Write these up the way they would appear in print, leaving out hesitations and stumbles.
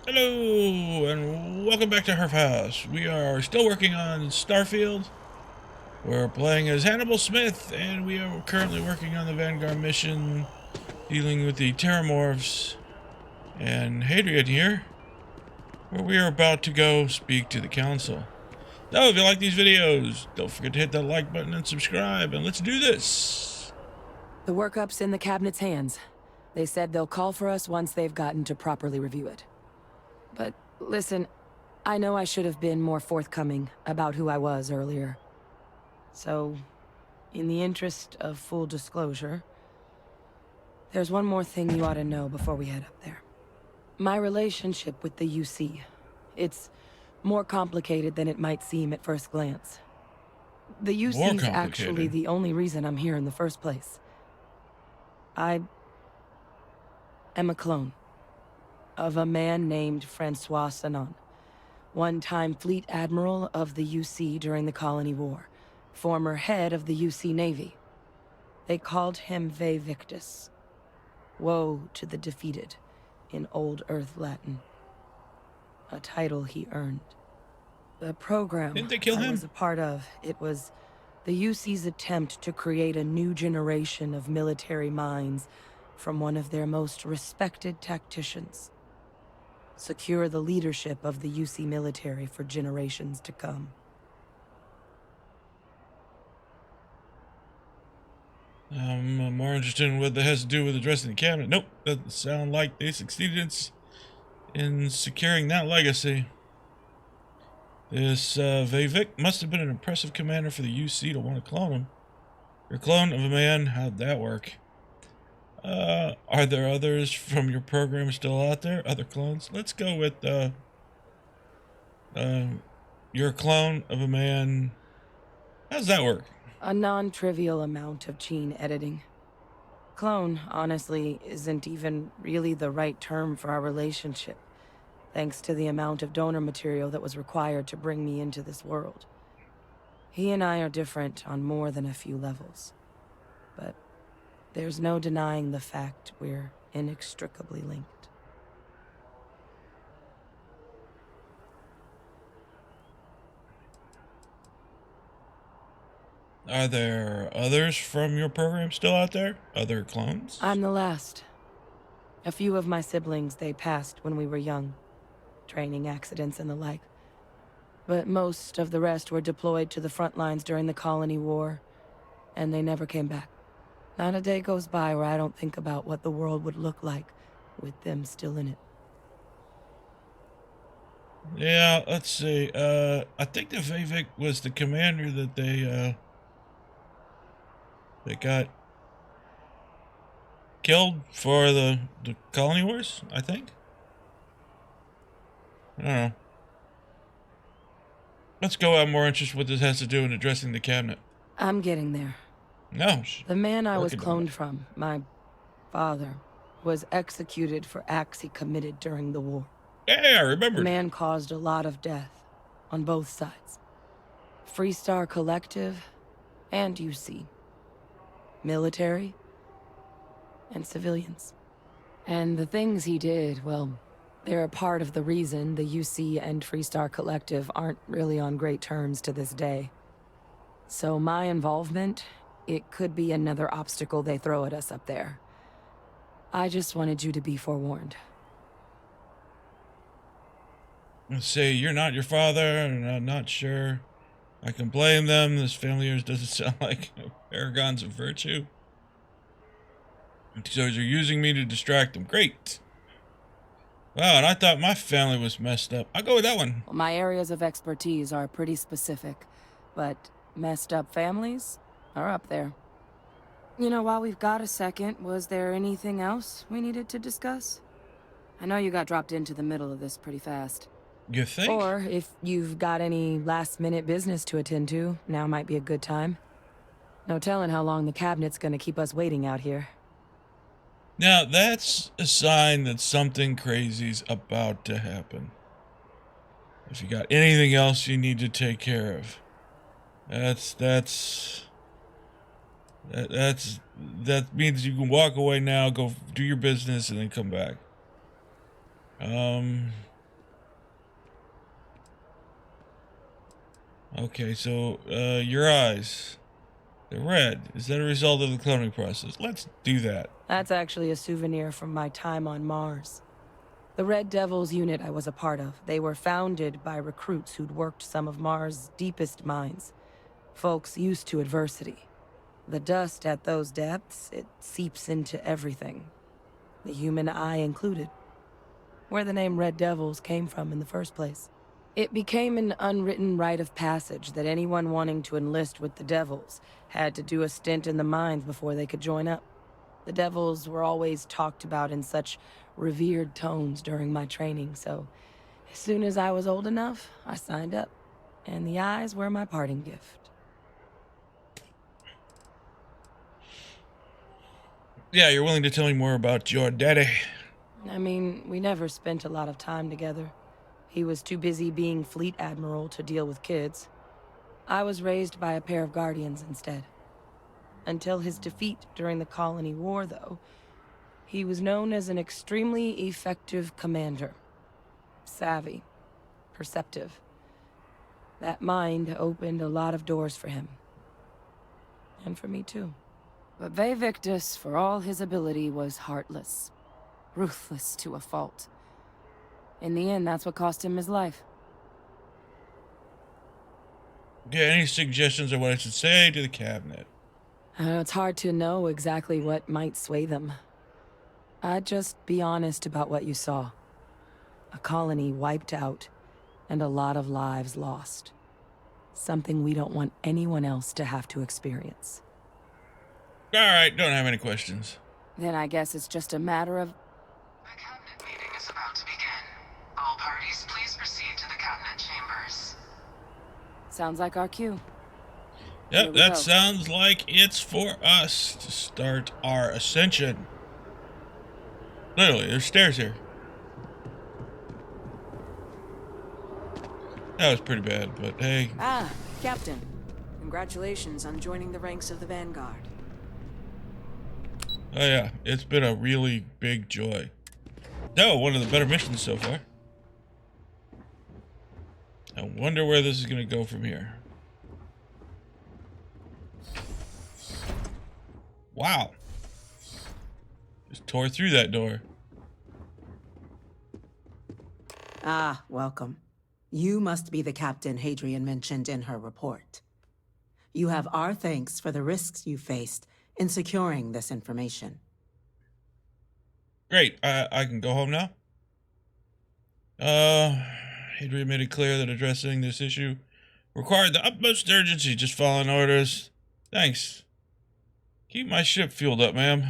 Hello, and welcome back to Herf House. We are still working on Starfield. We're playing as Hannibal Smith, and we are currently working on the Vanguard mission, dealing with the Terramorphs and Hadrian here, where we are about to go speak to the Council. So, if you like these videos, don't forget to hit that like button and subscribe, and let's do this! The workup's in the cabinet's hands. They said they'll call for us once they've gotten to properly review it. But listen, I know I should have been more forthcoming about who I was earlier. So, in the interest of full disclosure, there's one more thing you ought to know before we head up there. My relationship with the UC. It's more complicated than it might seem at first glance. The UC's actually the only reason I'm here in the first place. I am a clone of a man named Francois Sanon, one-time fleet admiral of the UC during the Colony War, former head of the UC Navy. They called him Vae Victus, woe to the defeated, in Old Earth Latin. A title he earned. The program Didn't they kill him? I was a part of, it was the UC's attempt to create a new generation of military minds from one of their most respected tacticians. Secure the leadership of the UC military for generations to come. I'm more interested in what that has to do with addressing the cabinet. Nope, doesn't sound like they succeeded in securing that legacy. This Vavik must have been an impressive commander for the UC to want to clone him. Your clone of a man, how'd that work? Are there others from your program still out there? Other clones? Let's go with your clone of a man. How's that work? A non-trivial amount of gene editing. Clone, honestly, isn't even really the right term for our relationship, thanks to the amount of donor material that was required to bring me into this world. He and I are different on more than a few levels, but there's no denying the fact we're inextricably linked. Are there others from your program still out there? Other clones? I'm the last. A few of my siblings, they passed when we were young. Training accidents and the like. But most of the rest were deployed to the front lines during the Colony War, and they never came back. Not a day goes by where I don't think about what the world would look like with them still in it. Yeah, let's see. I think the Vavik was the commander that they got killed for the Colony Wars, I think. I don't know. Let's go. I'm more interested in what this has to do in addressing the cabinet. I'm getting there. No. The man I was cloned from, my father, was executed for acts he committed during the war. Yeah, I remember. The man caused a lot of death on both sides. Freestar Collective and UC. Military and civilians. And the things he did, well, they're a part of the reason the UC and Freestar Collective aren't really on great terms to this day. So my involvement, it could be another obstacle they throw at us up there. I just wanted you to be forewarned. Let's say you're not your father, and I'm not sure I can blame them. This family of yours doesn't sound like paragons of virtue. So you're using me to distract them. Great. Wow, and I thought my family was messed up. I'll go with that one. Well, my areas of expertise are pretty specific, but messed up families are up there. You know, while we've got a second, was there anything else we needed to discuss? I know you got dropped into the middle of this pretty fast. You think? Or if you've got any last-minute business to attend to, now might be a good time. No telling how long the cabinet's gonna keep us waiting out here. Now, that's a sign that something crazy's about to happen. If you got anything else you need to take care of, that means you can walk away now, go do your business, and then come back. Okay, so your eyes, they're red. Is that a result of the cloning process? Let's do that. That's actually a souvenir from my time on Mars. The Red Devils unit I was a part of, they were founded by recruits who'd worked some of Mars' deepest mines. Folks used to adversity. The dust at those depths, it seeps into everything. The human eye included. Where the name Red Devils came from in the first place. It became an unwritten rite of passage that anyone wanting to enlist with the Devils had to do a stint in the mines before they could join up. The Devils were always talked about in such revered tones during my training, so as soon as I was old enough, I signed up. And the eyes were my parting gift. Yeah, you're willing to tell me more about your daddy. I mean, we never spent a lot of time together. He was too busy being fleet admiral to deal with kids. I was raised by a pair of guardians instead. Until his defeat during the Colony War, though, he was known as an extremely effective commander. Savvy. Perceptive. That mind opened a lot of doors for him. And for me, too. But Victus, for all his ability, was heartless. Ruthless to a fault. In the end, that's what cost him his life. Okay, any suggestions on what I should say to the cabinet? It's hard to know exactly what might sway them. I'd just be honest about what you saw. A colony wiped out, and a lot of lives lost. Something we don't want anyone else to have to experience. Alright, don't have any questions. Then I guess it's just a matter of... The cabinet meeting is about to begin. All parties, please proceed to the cabinet chambers. Sounds like our cue. Yep, that sounds like it's for us to start our ascension. Literally, there's stairs here. That was pretty bad, but hey. Ah, Captain. Congratulations on joining the ranks of the Vanguard. Oh yeah, it's been a really big joy. No, one of the better missions so far. I wonder where this is going to go from here. Wow. Just tore through that door. Ah, welcome. You must be the captain Hadrian mentioned in her report. You have our thanks for the risks you faced in securing this information. Great. I can go home now. Hadrian made it clear that addressing this issue required the utmost urgency. Just following orders. Thanks. Keep my ship fueled up, ma'am.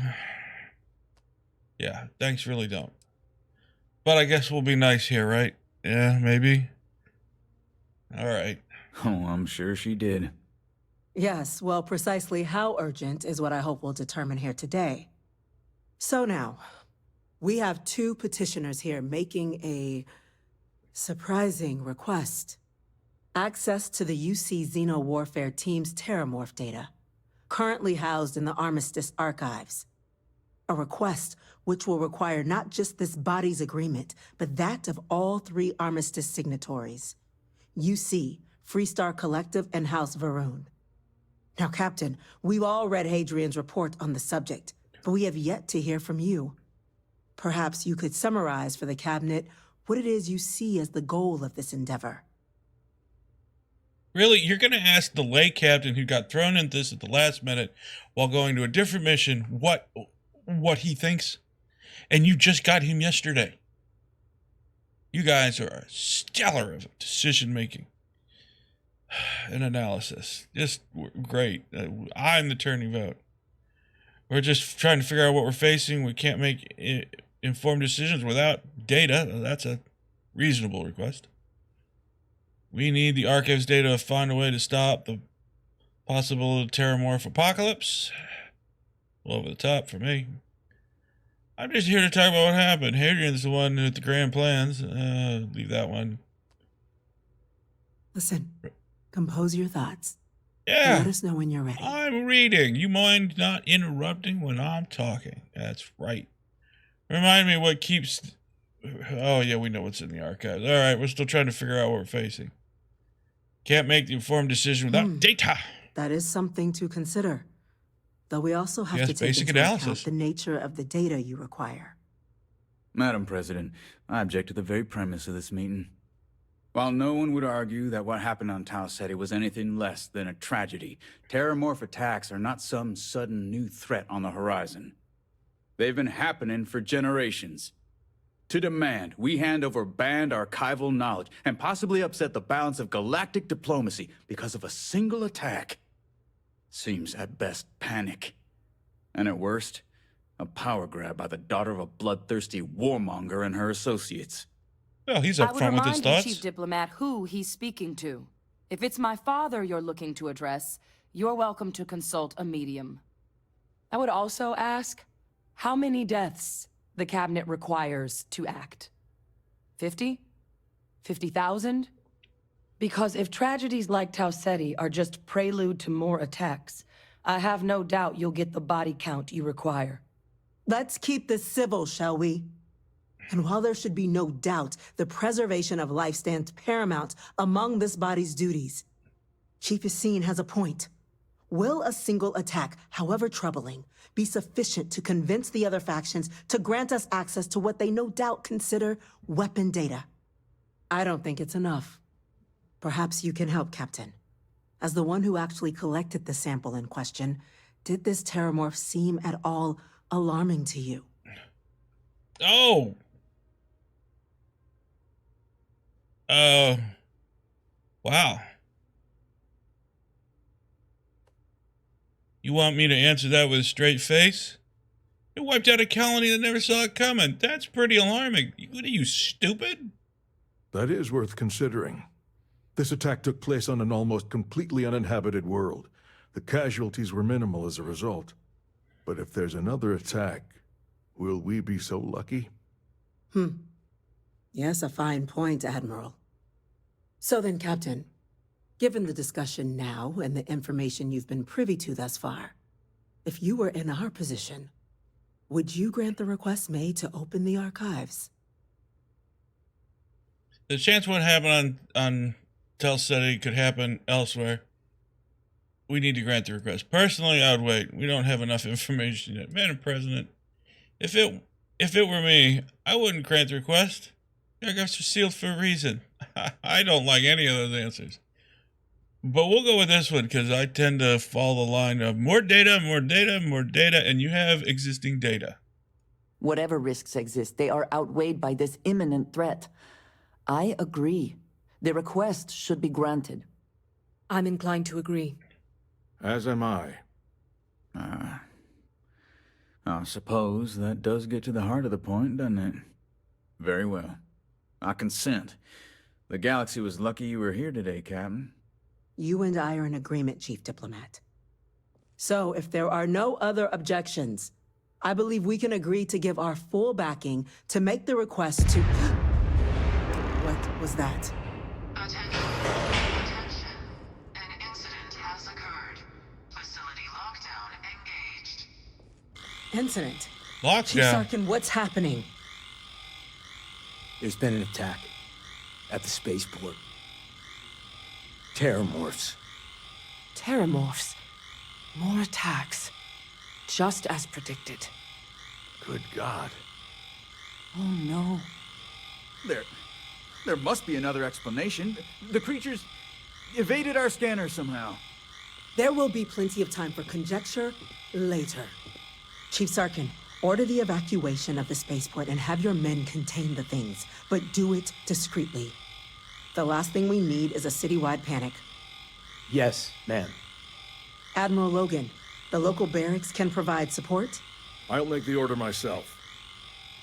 Yeah, thanks really don't. But I guess we'll be nice here, right? Yeah, maybe. All right. Oh, I'm sure she did. Yes, well, precisely how urgent is what I hope we'll determine here today. So now, we have two petitioners here making a surprising request. Access to the UC Xeno Warfare Team's Terramorph data, currently housed in the Armistice archives. A request which will require not just this body's agreement, but that of all three Armistice signatories. UC, Freestar Collective, and House Varun. Now, Captain, we've all read Hadrian's report on the subject, but we have yet to hear from you. Perhaps you could summarize for the Cabinet what it is you see as the goal of this endeavor. Really? You're going to ask the lay captain who got thrown into this at the last minute while going to a different mission what he thinks? And you just got him yesterday. You guys are stellar of decision making and analysis. Just great. I'm the turning vote. We're just trying to figure out what we're facing. We can't make informed decisions without data. That's a reasonable request. We need the archives data to find a way to stop the possible Terramorph apocalypse. Well, over the top for me. I'm just here to talk about what happened. Hadrian's the one with the grand plans. Leave that one. Listen, compose your thoughts. Yeah. Let us know when you're ready. I'm reading. You mind not interrupting when I'm talking? That's right. Remind me what keeps... Oh, yeah, we know what's in the archives. All right, we're still trying to figure out what we're facing. Can't make the informed decision without data. That is something to consider. Though we also have Yes, to take basic into analysis. account the nature of the data you require. Madam President, I object to the very premise of this meeting. While no one would argue that what happened on Tau Ceti was anything less than a tragedy, terramorph attacks are not some sudden new threat on the horizon. They've been happening for generations. To demand we hand over banned archival knowledge and possibly upset the balance of galactic diplomacy because of a single attack seems at best panic. And at worst, a power grab by the daughter of a bloodthirsty warmonger and her associates. Well, he's I would upfront with his remind you, thoughts. Chief Diplomat, who he's speaking to. If it's my father you're looking to address, you're welcome to consult a medium. I would also ask, how many deaths the cabinet requires to act? 50? 50,000? Because if tragedies like Tau Ceti are just prelude to more attacks, I have no doubt you'll get the body count you require. Let's keep this civil, shall we? And while there should be no doubt the preservation of life stands paramount among this body's duties, Chief Yassine has a point. Will a single attack, however troubling, be sufficient to convince the other factions to grant us access to what they no doubt consider weapon data? I don't think it's enough. Perhaps you can help, Captain. As the one who actually collected the sample in question, did this terramorph seem at all alarming to you? Oh. Wow. You want me to answer that with a straight face? It wiped out a colony that never saw it coming. That's pretty alarming. What are you, stupid? That is worth considering. This attack took place on an almost completely uninhabited world. The casualties were minimal as a result. But if there's another attack, will we be so lucky? Yes, a fine point, Admiral. So then, Captain, given the discussion now and the information you've been privy to thus far, if you were in our position, would you grant the request made to open the archives? The chance what happened on Tau Ceti could happen elsewhere. We need to grant the request. Personally, I would wait. We don't have enough information yet. Madam President, if it were me, I wouldn't grant the request. The archives are sealed for a reason. I don't like any of those answers. But we'll go with this one because I tend to follow the line of more data, more data, more data, and you have existing data. Whatever risks exist, they are outweighed by this imminent threat. I agree. The request should be granted. I'm inclined to agree. As am I. I suppose that does get to the heart of the point, doesn't it? Very well. I consent. The galaxy was lucky you were here today, Captain. You and I are in agreement, Chief Diplomat. So, if there are no other objections, I believe we can agree to give our full backing to make the request to... What was that? Attention. Attention. An incident has occurred. Facility lockdown engaged. Incident. Chief Lockdown. Sarkin, what's happening? There's been an attack at the spaceport. Terramorphs. Terramorphs. More attacks. Just as predicted. Good God. Oh no. There must be another explanation. The creatures evaded our scanner somehow. There will be plenty of time for conjecture later. Chief Sarkin, order the evacuation of the spaceport and have your men contain the things, but do it discreetly. The last thing we need is a citywide panic. Yes, ma'am. Admiral Logan, the local barracks can provide support? I'll make the order myself.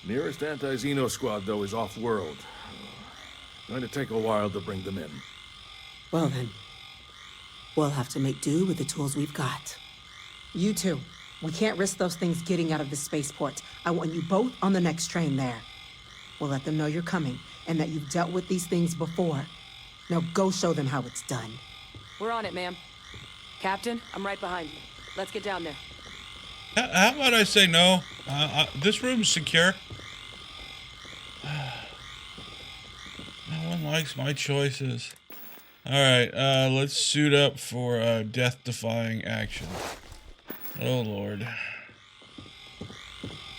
Nearest anti-Xeno squad, though, is off-world. Going to take a while to bring them in. Well then, we'll have to make do with the tools we've got. You two, we can't risk those things getting out of the spaceport. I want you both on the next train there. We'll let them know you're coming and that you've dealt with these things before. Now go show them how it's done. We're on it, ma'am. Captain, I'm right behind you. Let's get down there. How about I say no? This room's secure. No one likes my choices. Alright, let's suit up for death-defying action. Oh, Lord.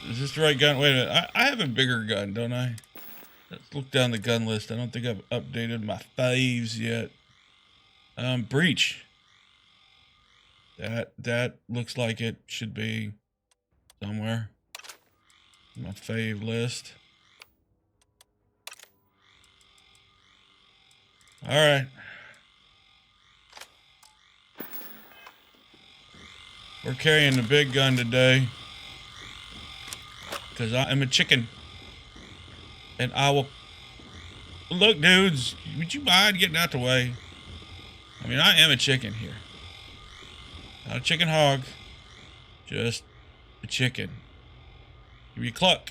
Is this the right gun? Wait a minute. I have a bigger gun, don't I? Let's look down the gun list. I don't think I've updated my faves yet. Breach. That looks like it should be somewhere. My fave list. Alright. We're carrying the big gun today. Because I am a chicken. And I will... Look, dudes. Would you mind getting out the way? I mean, I am a chicken here. Not a chicken hog. Just a chicken. Give me a cluck.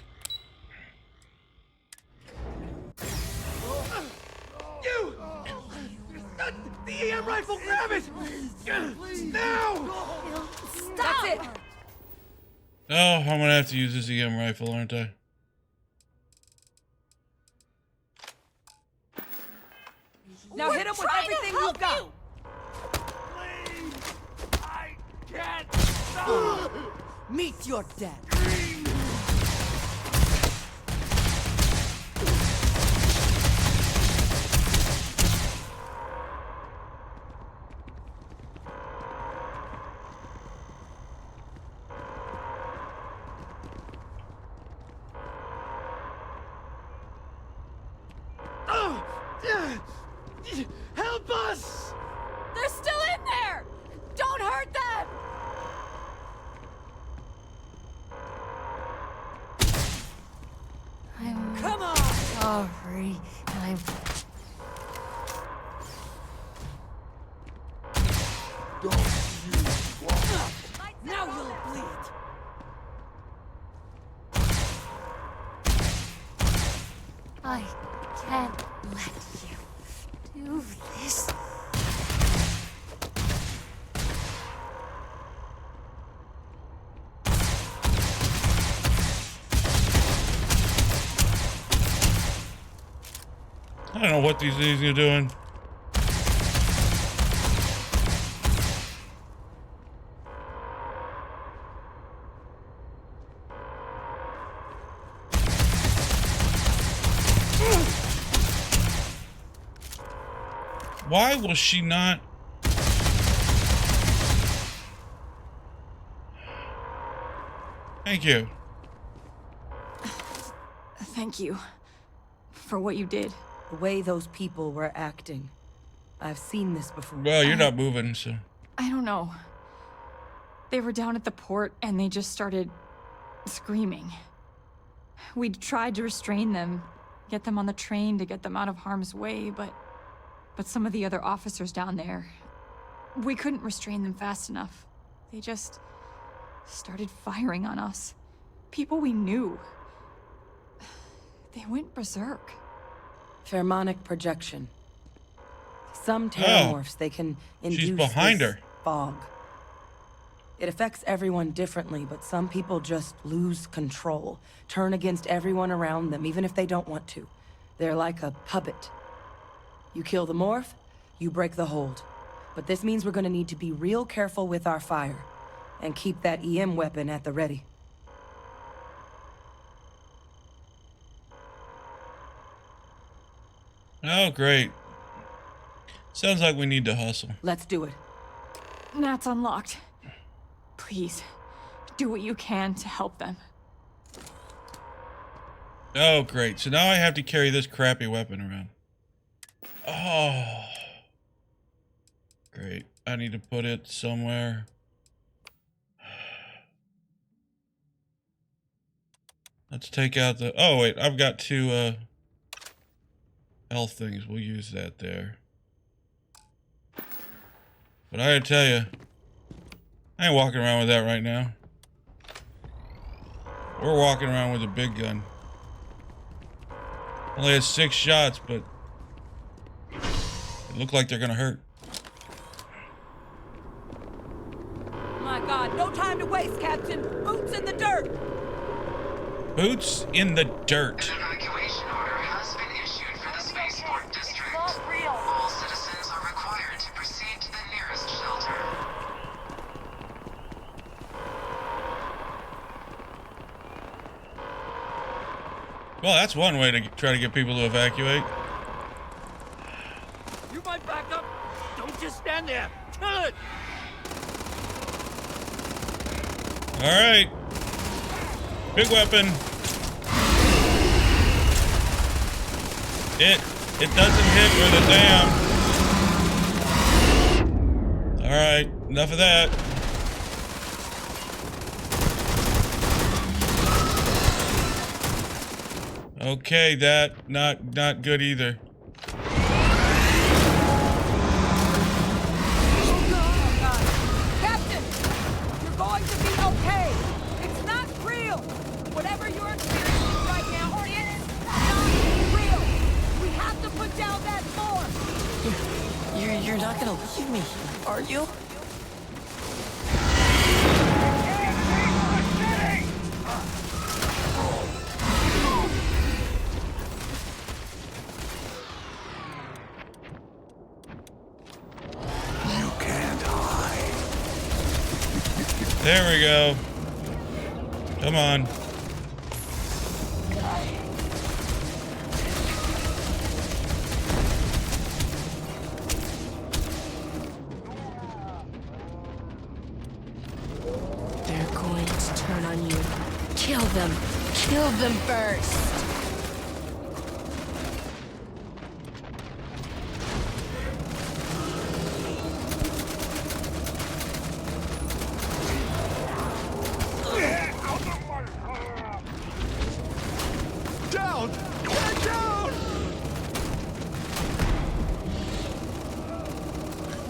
You! The EM rifle, grab it! Now! That's it! Oh, I'm gonna have to use this EM rifle, aren't I? Now hit him with everything you've got! Please! I can't stop! Meet your death! Help us! They're still in there! Don't hurt them! Come on! Sorry. Now you'll bleed! I can't let you do this. I don't know what these things are doing. Why will she not? Thank you. Thank you for what you did. The way those people were acting. I've seen this before. Well, you're not moving, so. I don't know. They were down at the port and they just started screaming. We tried to restrain them, get them on the train to get them out of harm's way, but some of the other officers down there, we couldn't restrain them fast enough. They just started firing on us. People we knew. They went berserk. Pheromonic projection. Some terramorphs, they can induce she's behind this her. fog. It affects everyone differently, but some people just lose control, turn against everyone around them, even if they don't want to. They're like a puppet. You kill the morph, you break the hold. But this means we're gonna need to be real careful with our fire, and keep that EM weapon at the ready. Oh, great. Sounds like we need to hustle. Let's do it. Nat's unlocked. Please, do what you can to help them. Oh, great. So now I have to carry this crappy weapon around. Oh. Great. I need to put it somewhere. Let's take out the... Oh, wait. I've got two, health things. We'll use that there. But I gotta tell you, I ain't walking around with that right now. We're walking around with a big gun. Only has 6 shots, but it look like they're gonna hurt. My God, no time to waste, Captain. Boots in the dirt. Boots in the dirt. An evacuation order has been issued for the spaceport district. All citizens are Well, that's one way to try to get people to evacuate. You might back up. Don't just stand there. Kill it. All right. Big weapon. It doesn't hit where the dam. All right, enough of that. Okay, that not good either. Captain! You're going to be okay! It's not real! Whatever you're experiencing right now, it's not real! We have to put down that form! You're not gonna leave me, are you? There we go. Come on. They're going to turn on you. Kill them. Kill them first. Down! Get down!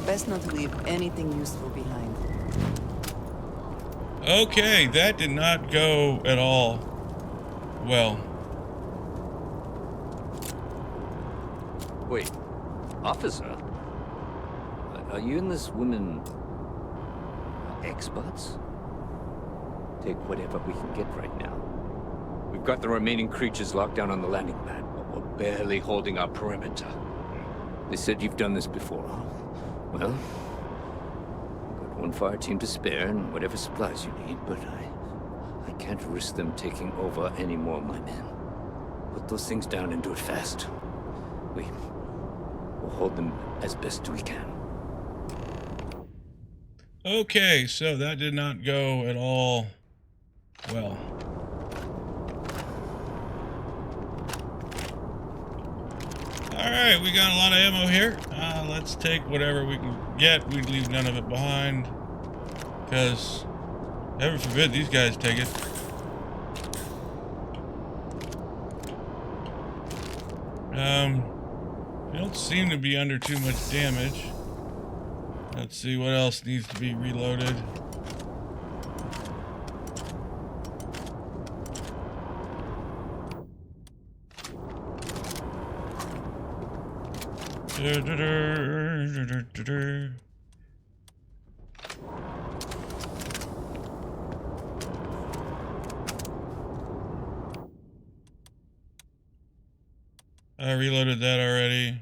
Best not to leave anything useful behind. Okay, that did not go at all well. Wait, officer? Are you and this woman experts? Take whatever we can get right now. We've got the remaining creatures locked down on the landing pad, but we're barely holding our perimeter. They said you've done this before. Well, we've got one fire team to spare and whatever supplies you need, but I can't risk them taking over any more of my men. Put those things down and do it fast. We'll hold them as best we can. Okay, so that did not go at all well. Alright, we got a lot of ammo here. Let's take whatever we can get. We leave none of it behind. Because, heaven forbid, these guys take it. We don't seem to be under too much damage. Let's see what else needs to be reloaded. I reloaded that already.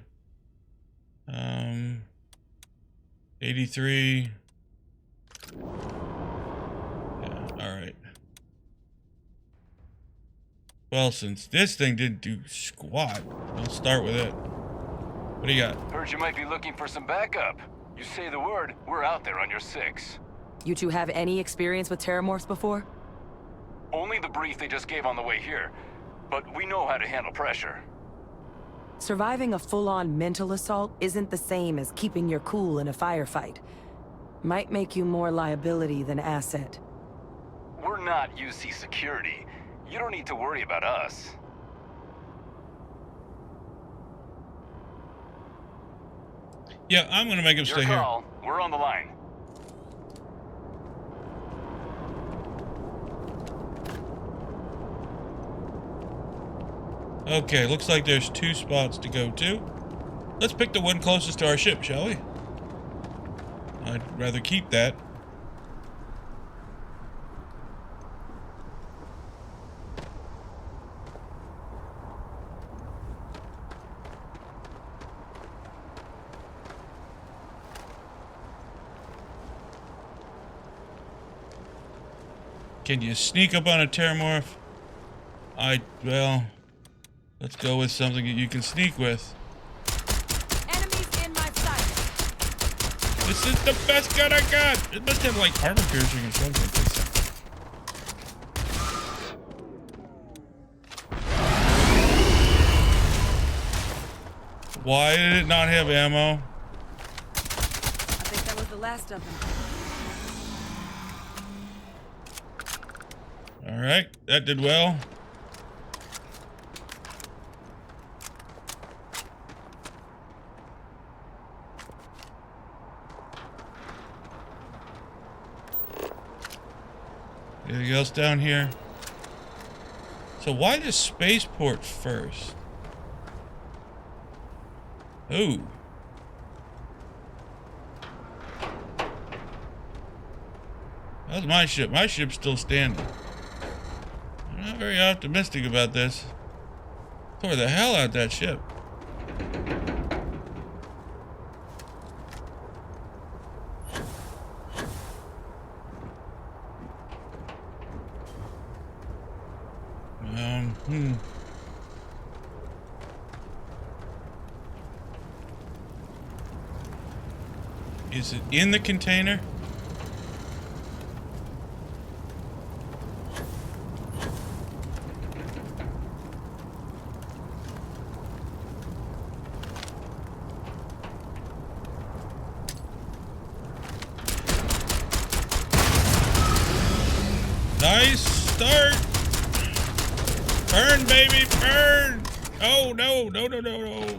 83. Yeah, alright. Well, since this thing didn't do squat, I'll start with it. What do you got? Heard you might be looking for some backup. You say the word, we're out there on your 6. You two have any experience with terramorphs before? Only the brief they just gave on the way here, but we know how to handle pressure. Surviving a full-on mental assault isn't the same as keeping your cool in a firefight. Might make you more liability than asset. We're not UC security. You don't need to worry about us. Yeah, I'm gonna make him stay here. Your call. We're on the line. Okay, looks like there's 2 spots to go to. Let's pick the one closest to our ship, shall we? I'd rather keep that. Can you sneak up on a terramorph? Well, Let's go with something that you can sneak with. Enemies in my sight. This is the best gun I got. It must have like armor piercing or something. Why did it not have ammo? I think that was the last of them. All right, that did well. Anything else down here? So why the spaceport first? Ooh. That's my ship. My ship's still standing. I'm not very optimistic about this. Tore the hell out that ship. Is it in the container? Nice start. Burn, baby, burn. Oh, no, no, no, no, no.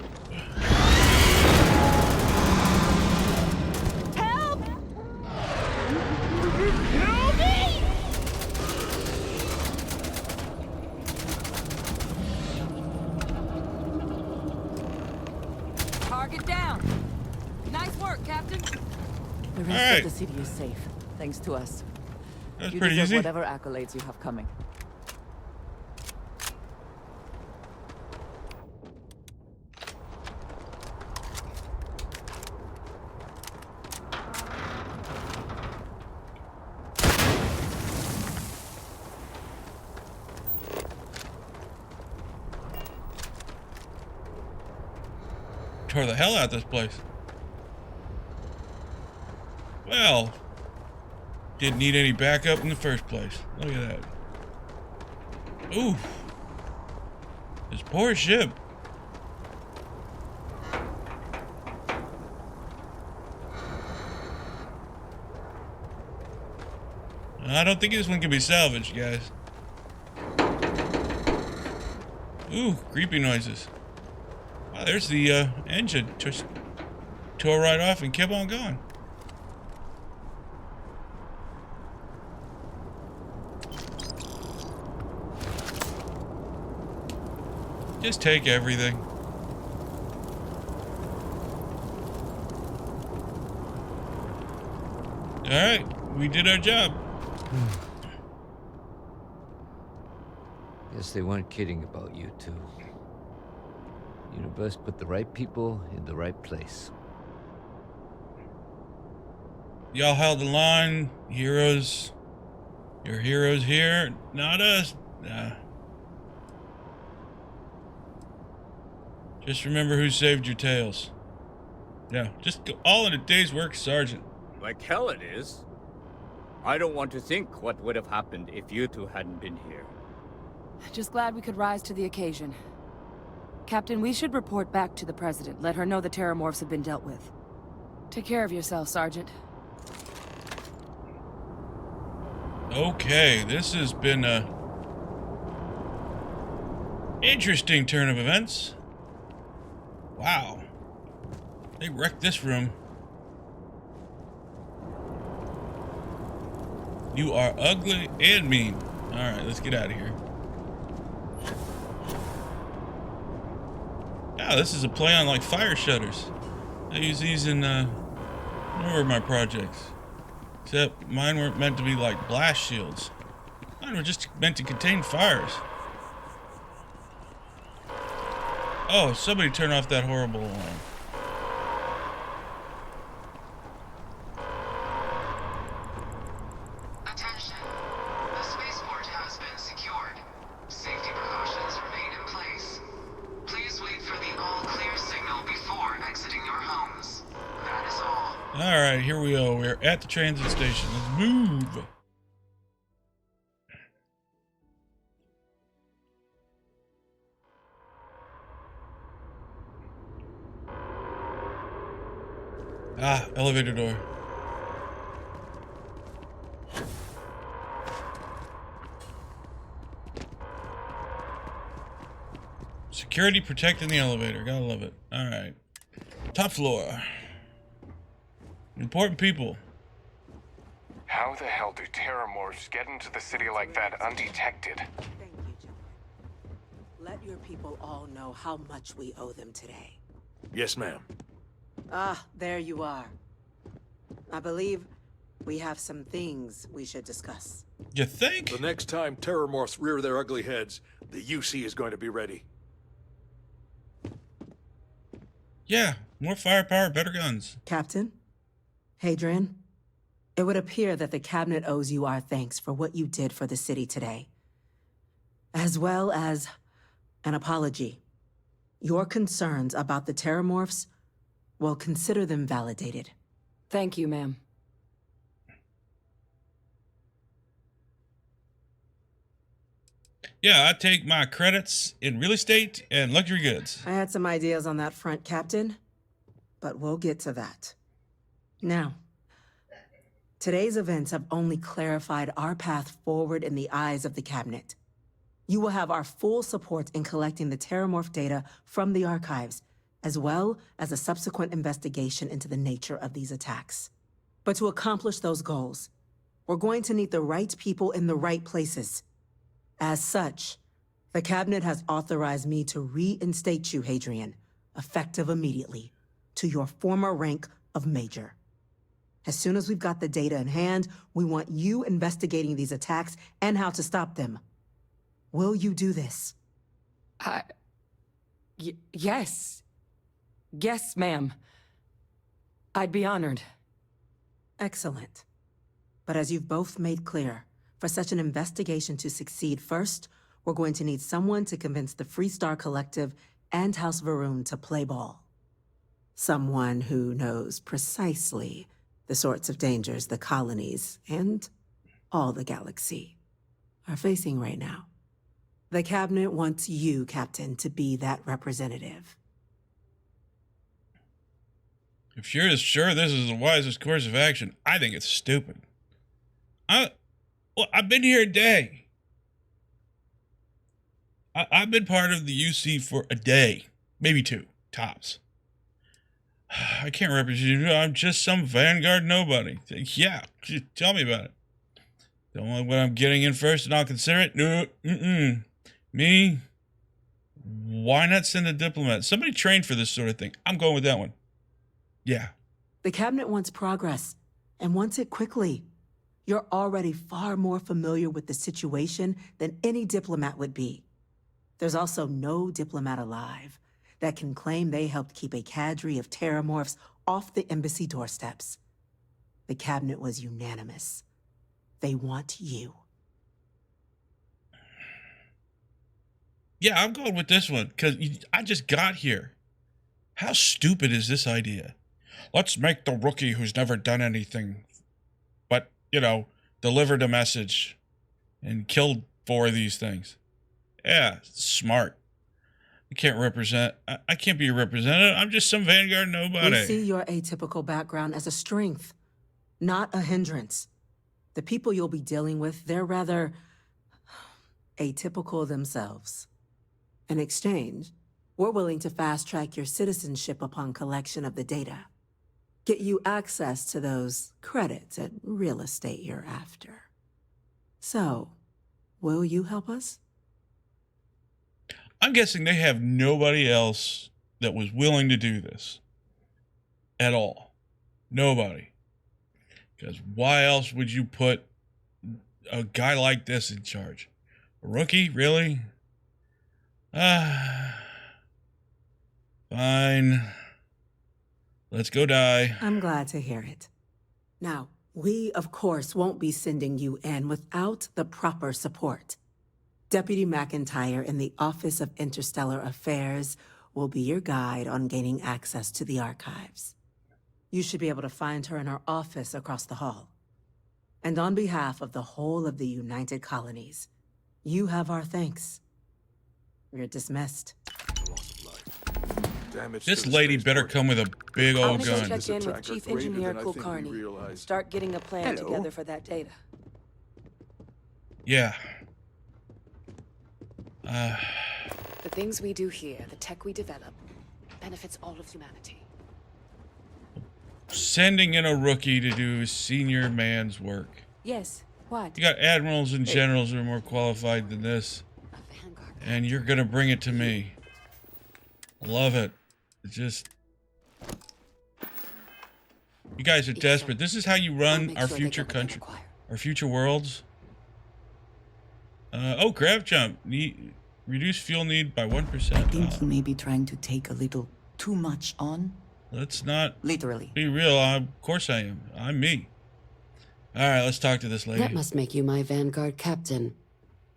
Target down. Nice work, Captain. The rest of the city is safe, thanks to us. That's you pretty deserve easy. Whatever accolades you have coming. Tore the hell out of this place. Well, didn't need any backup in the first place. Look at that. Ooh. This poor ship. I don't think this one can be salvaged, guys. Ooh, creepy noises. Wow, there's the engine. Just tore right off and kept on going. Just take everything. Alright, we did our job. Guess they weren't kidding about you two. Universe put the right people in the right place. Y'all held the line. Heroes. Your heroes here. Not us. Nah. Just remember who saved your tails. Yeah, just go all in a day's work, Sergeant. Like hell it is. I don't want to think what would have happened if you two hadn't been here. Just glad we could rise to the occasion. Captain, we should report back to the President. Let her know the Terramorphs have been dealt with. Take care of yourself, Sergeant. Okay, this has been a interesting turn of events. Wow. They wrecked this room. You are ugly and mean. Alright, let's get out of here. Ah, this is a play on like fire shutters. I use these in a number of my projects. Except mine weren't meant to be like blast shields. Mine were just meant to contain fires. Oh, somebody turn off that horrible alarm. Attention. The spaceport has been secured. Safety precautions remain in place. Alright, here we go. We're at the transit station. Let's move. Ah, elevator door. Security protecting the elevator. Gotta love it. Alright. Top floor. Important people. How the hell do terramorphs get into the city like that undetected? Thank you, John. Let your people all know how much we owe them today. Yes, ma'am. Ah, there you are. I believe we have some things we should discuss. You think? The next time terramorphs rear their ugly heads, the UC is going to be ready. Yeah, more firepower, better guns. Captain? Hadrian? It would appear that the Cabinet owes you our thanks for what you did for the city today. As well as an apology. Your concerns about the terramorphs, well, consider them validated. Thank you, ma'am. Yeah, I take my credits in real estate and luxury goods. I had some ideas on that front, Captain, but we'll get to that. Now, today's events have only clarified our path forward in the eyes of the Cabinet. You will have our full support in collecting the terramorph data from the archives, as well as a subsequent investigation into the nature of these attacks. But to accomplish those goals, we're going to need the right people in the right places. As such, the Cabinet has authorized me to reinstate you, Hadrian, effective immediately, to your former rank of Major. As soon as we've got the data in hand, we want you investigating these attacks and how to stop them. Will you do this? Yes. Yes, ma'am. I'd be honored. Excellent. But as you've both made clear, for such an investigation to succeed, first, we're going to need someone to convince the Freestar Collective and House Varun to play ball. Someone who knows precisely the sorts of dangers the colonies and all the galaxy are facing right now. The Cabinet wants you, Captain, to be that representative. If you're sure this is the wisest course of action, I think it's stupid. I've been here a day. I've been part of the UC for a day, maybe two, tops. I can't represent you. I'm just some Vanguard nobody. Yeah, tell me about it. Don't know what I'm getting in first and I'll consider it? No, Me? Why not send a diplomat? Somebody trained for this sort of thing. I'm going with that one. Yeah. The Cabinet wants progress, and wants it quickly. You're already far more familiar with the situation than any diplomat would be. There's also no diplomat alive that can claim they helped keep a cadre of terramorphs off the embassy doorsteps. The Cabinet was unanimous. They want you. Yeah, I'm going with this one, because I just got here. How stupid is this idea? Let's make the rookie who's never done anything but, delivered a message and killed 4 of these things. Yeah, smart. I can't represent. I can't be a representative. I'm just some Vanguard nobody. We see your atypical background as a strength, not a hindrance. The people you'll be dealing with, they're rather atypical themselves. In exchange, we're willing to fast-track your citizenship upon collection of the data. Get you access to those credits at real estate you're after. So, will you help us? I'm guessing they have nobody else that was willing to do this. At all. Nobody. Because why else would you put a guy like this in charge? A rookie? Really? Fine. Let's go die. I'm glad to hear it. Now, we, of course, won't be sending you in without the proper support. Deputy McIntyre in the Office of Interstellar Affairs will be your guide on gaining access to the archives. You should be able to find her in her office across the hall. And on behalf of the whole of the United Colonies, you have our thanks. You're dismissed. This lady better come with a big I'm old gonna gun. go check in with Chief Engineer Kulkarni. Start getting a plan together for that data. Yeah. The things we do here, the tech we develop, benefits all of humanity. Sending in a rookie to do senior man's work. Yes, what? You got admirals and generals who are more qualified than this. And you're gonna bring it to me. Love it. It's just... You guys are desperate. This is how you run our future country. Our future worlds. Oh, grav jump. Reduce fuel need by 1%. I think you may be trying to take a little too much on. Let's not literally be real. Of course I am. I'm me. All right, let's talk to this lady. That must make you my Vanguard captain.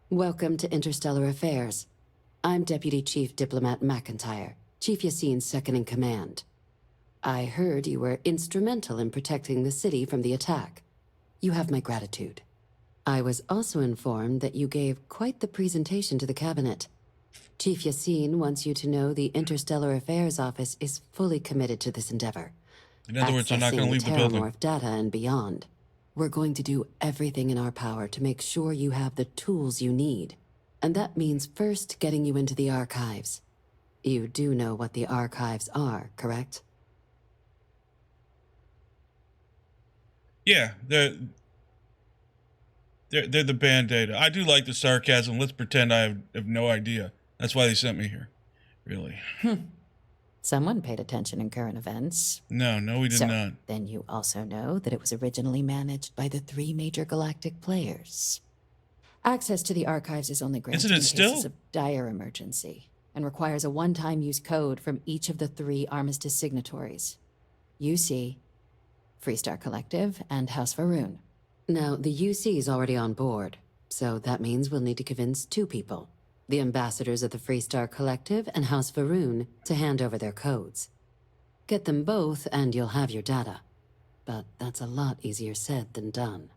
Welcome to Interstellar Affairs. I'm Deputy Chief Diplomat McIntyre, Chief Yassine's second in command. I heard you were instrumental in protecting the city from the attack. You have my gratitude. I was also informed that you gave quite the presentation to the cabinet. Chief Yassine wants you to know the Interstellar Affairs Office is fully committed to this endeavor. In other words, I'm not going to leave the building. Terramorph data and beyond. We're going to do everything in our power to make sure you have the tools you need. And that means first getting you into the archives. You do know what the archives are, correct? Yeah, they're the band data. I do like the sarcasm. Let's pretend I have no idea. That's why they sent me here. Really. Someone paid attention in current events. No, we did not. Then you also know that it was originally managed by the 3 major galactic players. Access to the archives is only granted in cases of dire emergency and requires a one-time use code from each of the 3 armistice signatories. UC, Freestar Collective, and House Varun. Now, the UC is already on board, so that means we'll need to convince 2 people. The ambassadors of the Freestar Collective and House Varun to hand over their codes. Get them both and you'll have your data. But that's a lot easier said than done.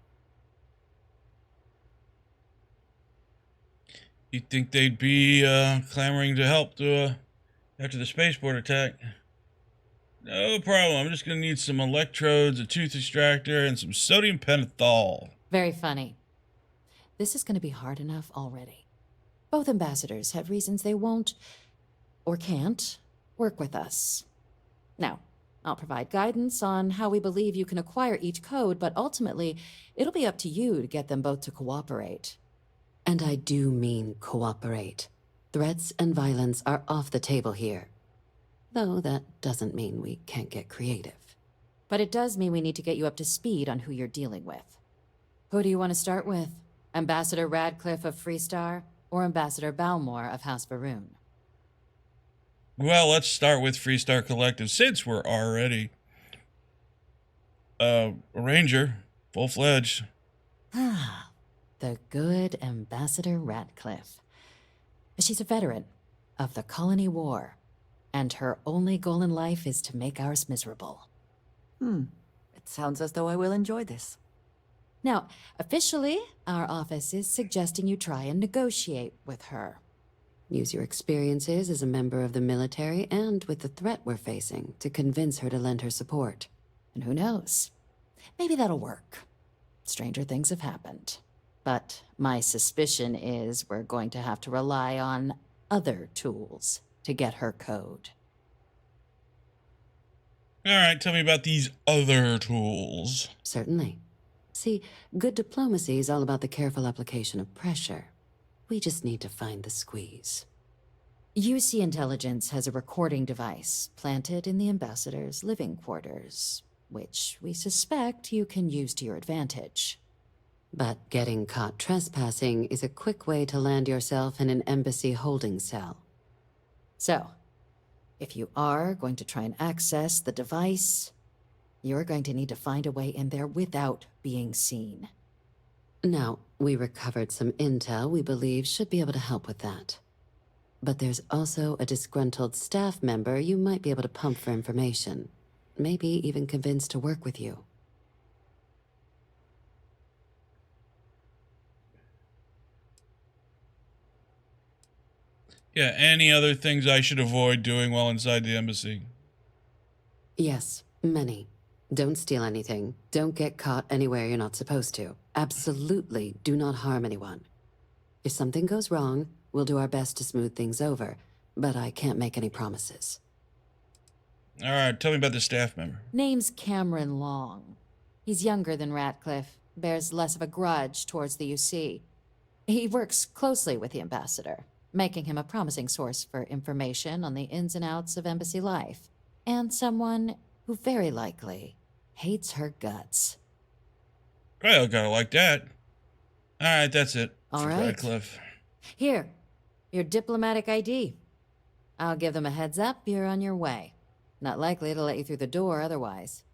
You'd think they'd be clamoring to help after the spaceport attack. No problem. I'm just going to need some electrodes, a tooth extractor, and some sodium pentothal. Very funny. This is going to be hard enough already. Both ambassadors have reasons they won't, or can't, work with us. Now, I'll provide guidance on how we believe you can acquire each code, but ultimately, it'll be up to you to get them both to cooperate. And I do mean cooperate. Threats and violence are off the table here. Though that doesn't mean we can't get creative. But it does mean we need to get you up to speed on who you're dealing with. Who do you want to start with? Ambassador Radcliffe of Freestar? Or Ambassador Balmore of House Varun? Well, let's start with Freestar Collective, since we're already a ranger, full-fledged. Ah, the good Ambassador Radcliffe. She's a veteran of the Colony War, and her only goal in life is to make ours miserable. It sounds as though I will enjoy this. Now, officially, our office is suggesting you try and negotiate with her. Use your experiences as a member of the military and with the threat we're facing to convince her to lend her support. And who knows? Maybe that'll work. Stranger things have happened. But my suspicion is we're going to have to rely on other tools to get her code. All right, tell me about these other tools. Certainly. See, good diplomacy is all about the careful application of pressure. We just need to find the squeeze. UC Intelligence has a recording device planted in the ambassador's living quarters, which we suspect you can use to your advantage. But getting caught trespassing is a quick way to land yourself in an embassy holding cell. So, if you are going to try and access the device, you're going to need to find a way in there without being seen. Now, we recovered some intel we believe should be able to help with that. But there's also a disgruntled staff member you might be able to pump for information. maybe even convinced to work with you. Yeah, any other things I should avoid doing while inside the embassy? Yes, many. Don't steal anything. Don't get caught anywhere you're not supposed to. Absolutely do not harm anyone. If something goes wrong, we'll do our best to smooth things over, but I can't make any promises. All right, tell me about the staff member. Name's Cameron Long. He's younger than Ratcliffe, bears less of a grudge towards the UC. He works closely with the ambassador, making him a promising source for information on the ins and outs of embassy life, and someone who very likely hates her guts. Well, gotta like that. All right, that's it. All for right. Radcliffe. Here, your diplomatic ID. I'll give them a heads up, you're on your way. Not likely to let you through the door otherwise.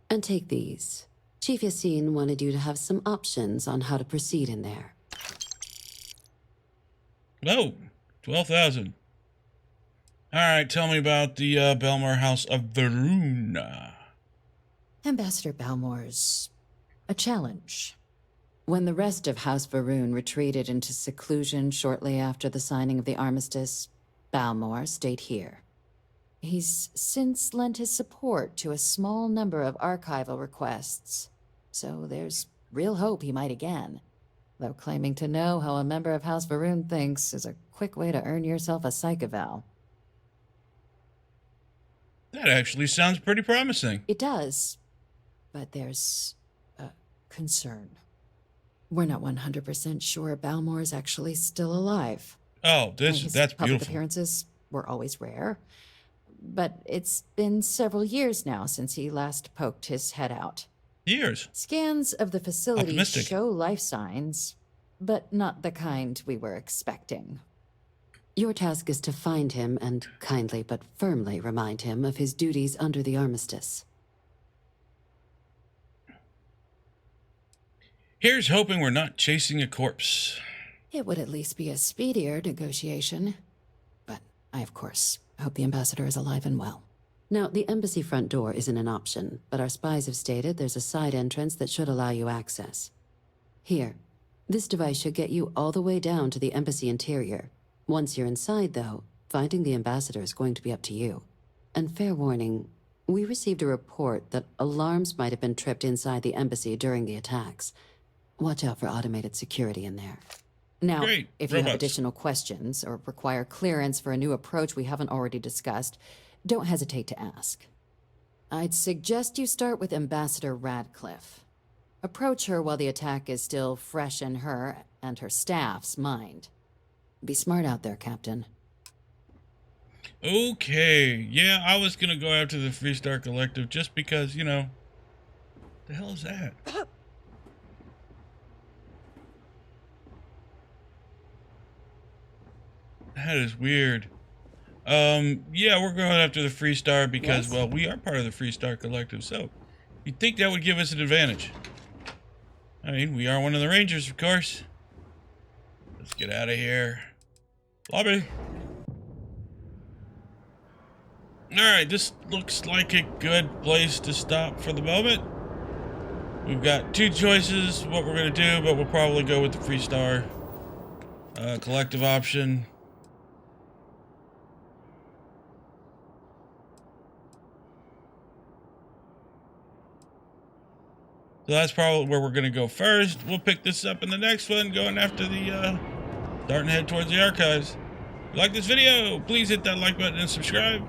And take these. Chief Yassine wanted you to have some options on how to proceed in there. Oh, 12,000. All right, tell me about the Belmar House of Varuna. Ambassador Balmore's a challenge. When the rest of House Varun retreated into seclusion shortly after the signing of the armistice, Balmore stayed here. He's since lent his support to a small number of archival requests, so there's real hope he might again. Though claiming to know how a member of House Varun thinks is a quick way to earn yourself a psych eval. That actually sounds pretty promising. It does, but there's a concern. We're not 100% sure Balmore's actually still alive. Oh, that's public beautiful. Appearances were always rare, but it's been several years now since he last poked his head out. Years. Scans of the facility Optimistic. show life signs, but not the kind we were expecting. Your task is to find him and kindly but firmly remind him of his duties under the armistice. Here's hoping we're not chasing a corpse. It would at least be a speedier negotiation. But I, of course, hope the ambassador is alive and well. Now, the embassy front door isn't an option, but our spies have stated there's a side entrance that should allow you access. Here, this device should get you all the way down to the embassy interior. Once you're inside, though, finding the ambassador is going to be up to you. And fair warning, we received a report that alarms might have been tripped inside the embassy during the attacks. Watch out for automated security in there. Now, Great. if you have Robots. additional questions or require clearance for a new approach we haven't already discussed, don't hesitate to ask. I'd suggest you start with Ambassador Radcliffe. Approach her while the attack is still fresh in her and her staff's mind. Be smart out there, Captain. Okay. Yeah, I was going to go after the Freestar Collective just because, you know, the hell is that? That is weird. Yeah, we're going after the Freestar because, well, we are part of the Freestar Collective, so you'd think that would give us an advantage. I mean, we are one of the Rangers, of course. Let's get out of here. Lobby. Alright, this looks like a good place to stop for the moment. We've got two choices what we're going to do, but we'll probably go with the Freestar Collective option. So that's probably where we're going to go first. We'll pick this up in the next one, going after the, starting to head towards the archives. If you like this video, please hit that like button and subscribe.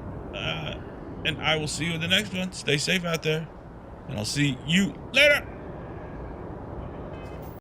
And I will see you in the next one. Stay safe out there. And I'll see you later.